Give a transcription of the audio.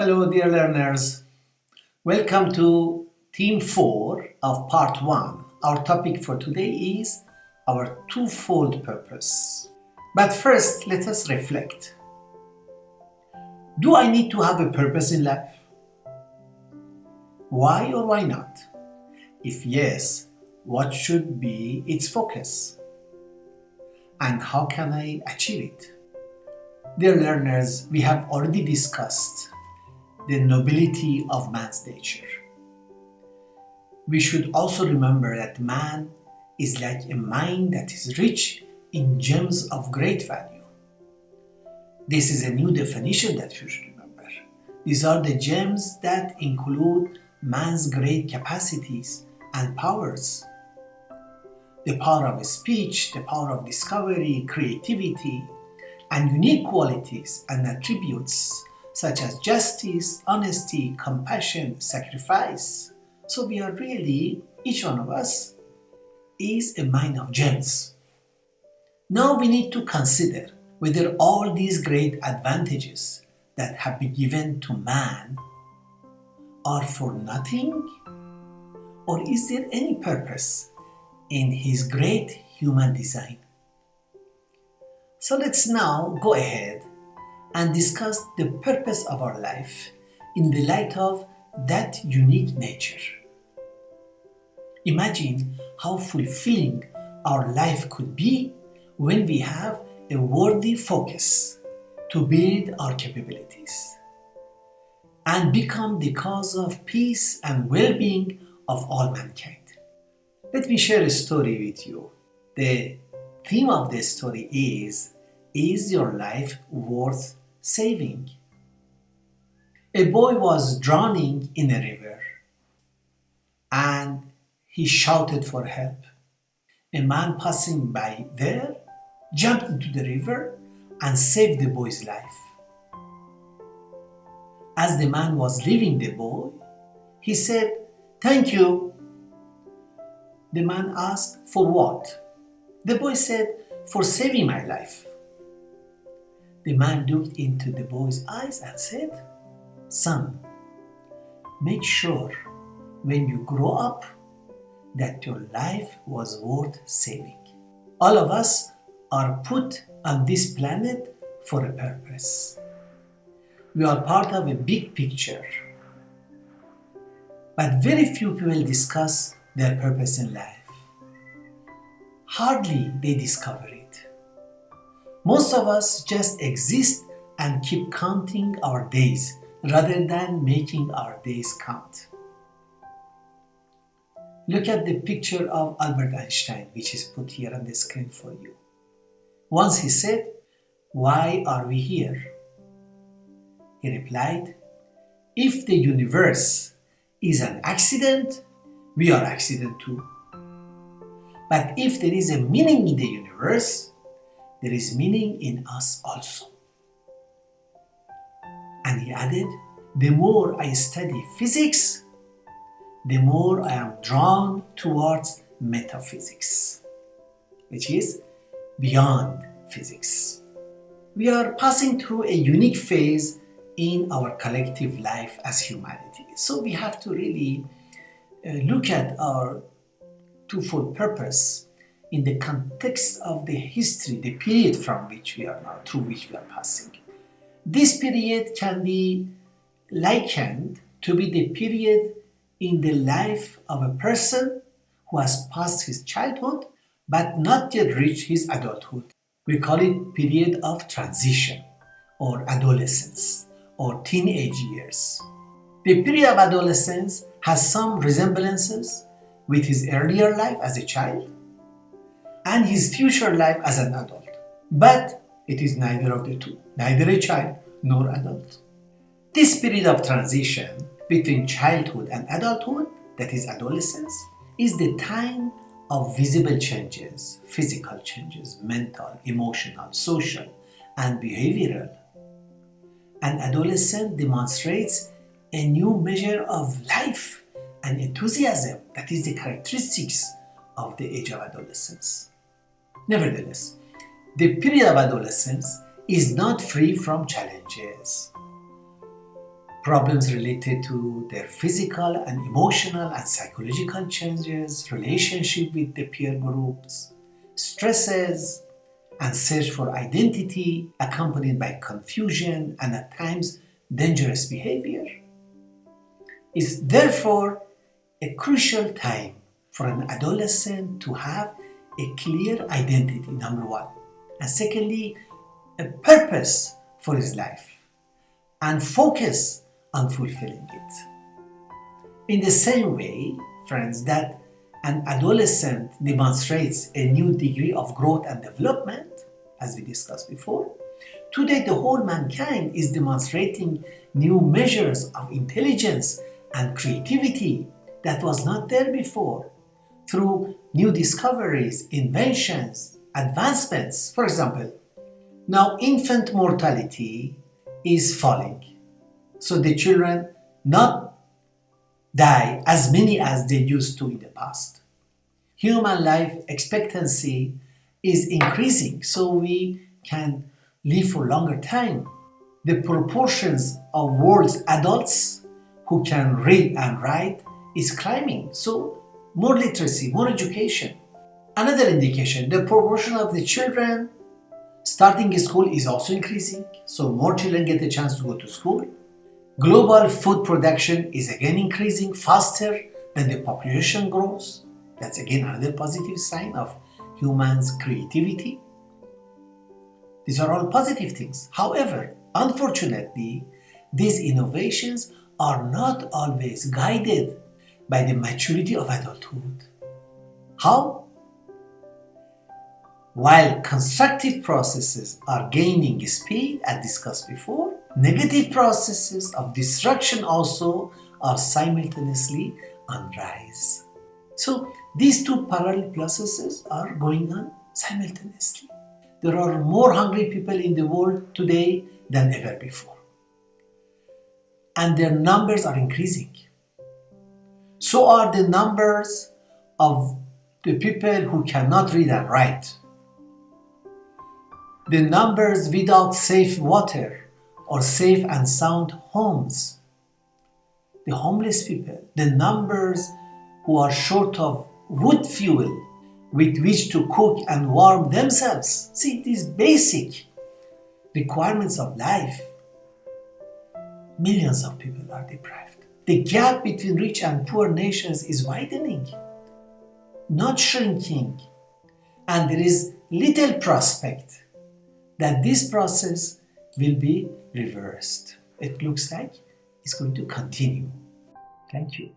Hello, dear learners. Welcome to Team 4 of Part 1. Our topic for today is our twofold purpose. But first, let us reflect. Do I need to have a purpose in life? Why or why not? If yes, what should be its focus? And how can I achieve it? Dear learners, we have already discussed the nobility of man's nature. We should also remember that man is like a mine that is rich in gems of great value. This is a new definition that you should remember. These are the gems that include man's great capacities and powers. The power of speech, the power of discovery, creativity, and unique qualities and attributes such as justice, honesty, compassion, sacrifice. So we are really, each one of us is a mine of gems. Now we need to consider whether all these great advantages that have been given to man are for nothing, or is there any purpose in his great human design? So let's now go ahead and discuss the purpose of our life in the light of that unique nature. Imagine how fulfilling our life could be when we have a worthy focus to build our capabilities and become the cause of peace and well-being of all mankind. Let me share a story with you. The theme of the story is your life worth saving? A boy was drowning in a river and he shouted for help. A man passing by there jumped into the river and saved the boy's life. As the man was leaving the boy, he said, "Thank you." The man asked, "For what?" The boy said, "For saving my life." The man looked into the boy's eyes and said, "Son, make sure when you grow up that your life was worth saving." All of us are put on this planet for a purpose. We are part of a big picture. But very few people discuss their purpose in life. Hardly they discover it. Most of us just exist and keep counting our days rather than making our days count. Look at the picture of Albert Einstein, which is put here on the screen for you. Once he said, "Why are we here?" He replied, "If the universe is an accident, we are accident too. But if there is a meaning in the universe, there is meaning in us also." And he added, "The more I study physics, the more I am drawn towards metaphysics," which is beyond physics. We are passing through a unique phase in our collective life as humanity. So we have to really look at our twofold purpose in the context of the history, the period from which we are now, through which we are passing. This period can be likened to be the period in the life of a person who has passed his childhood but not yet reached his adulthood. We call it period of transition or adolescence or teenage years. The period of adolescence has some resemblances with his earlier life as a child and his future life as an adult. But it is neither of the two, neither a child nor adult. This period of transition between childhood and adulthood, that is adolescence, is the time of visible changes, physical changes, mental, emotional, social, and behavioral. An adolescent demonstrates a new measure of life and enthusiasm that is the characteristics of the age of adolescence. Nevertheless, the period of adolescence is not free from challenges. problems related to their physical and emotional and psychological changes, relationship with the peer groups, stresses, and search for identity accompanied by confusion and at times dangerous behavior. It's therefore a crucial time for an adolescent to have a clear identity, number one, and secondly, a purpose for his life and focus on fulfilling it. In the same way, friends, that an adolescent demonstrates a new degree of growth and development, as we discussed before, today the whole mankind is demonstrating new measures of intelligence and creativity that was not there before through new discoveries, inventions, advancements. For example, now infant mortality is falling. So the children not die as many as they used to in the past. Human life expectancy is increasing, so we can live for longer time. The proportions of world's adults who can read and write is climbing, so more literacy, more education. Another indication, the proportion of the children starting school is also increasing, so more children get a chance to go to school. Global food production is again increasing faster than the population grows. That's again another positive sign of humans' creativity. These are all positive things. However, unfortunately, these innovations are not always guided by the maturity of adulthood. How? While constructive processes are gaining speed, as discussed before, negative processes of destruction also are simultaneously on rise. So these two parallel processes are going on simultaneously. There are more hungry people in the world today than ever before. And their numbers are increasing. So are the numbers of the people who cannot read and write. The numbers without safe water or safe and sound homes. The homeless people. The numbers who are short of wood fuel with which to cook and warm themselves. See, these basic requirements of life. Millions of people are deprived. The gap between rich and poor nations is widening, not shrinking. And there is little prospect that this process will be reversed. It looks like it's going to continue. Thank you.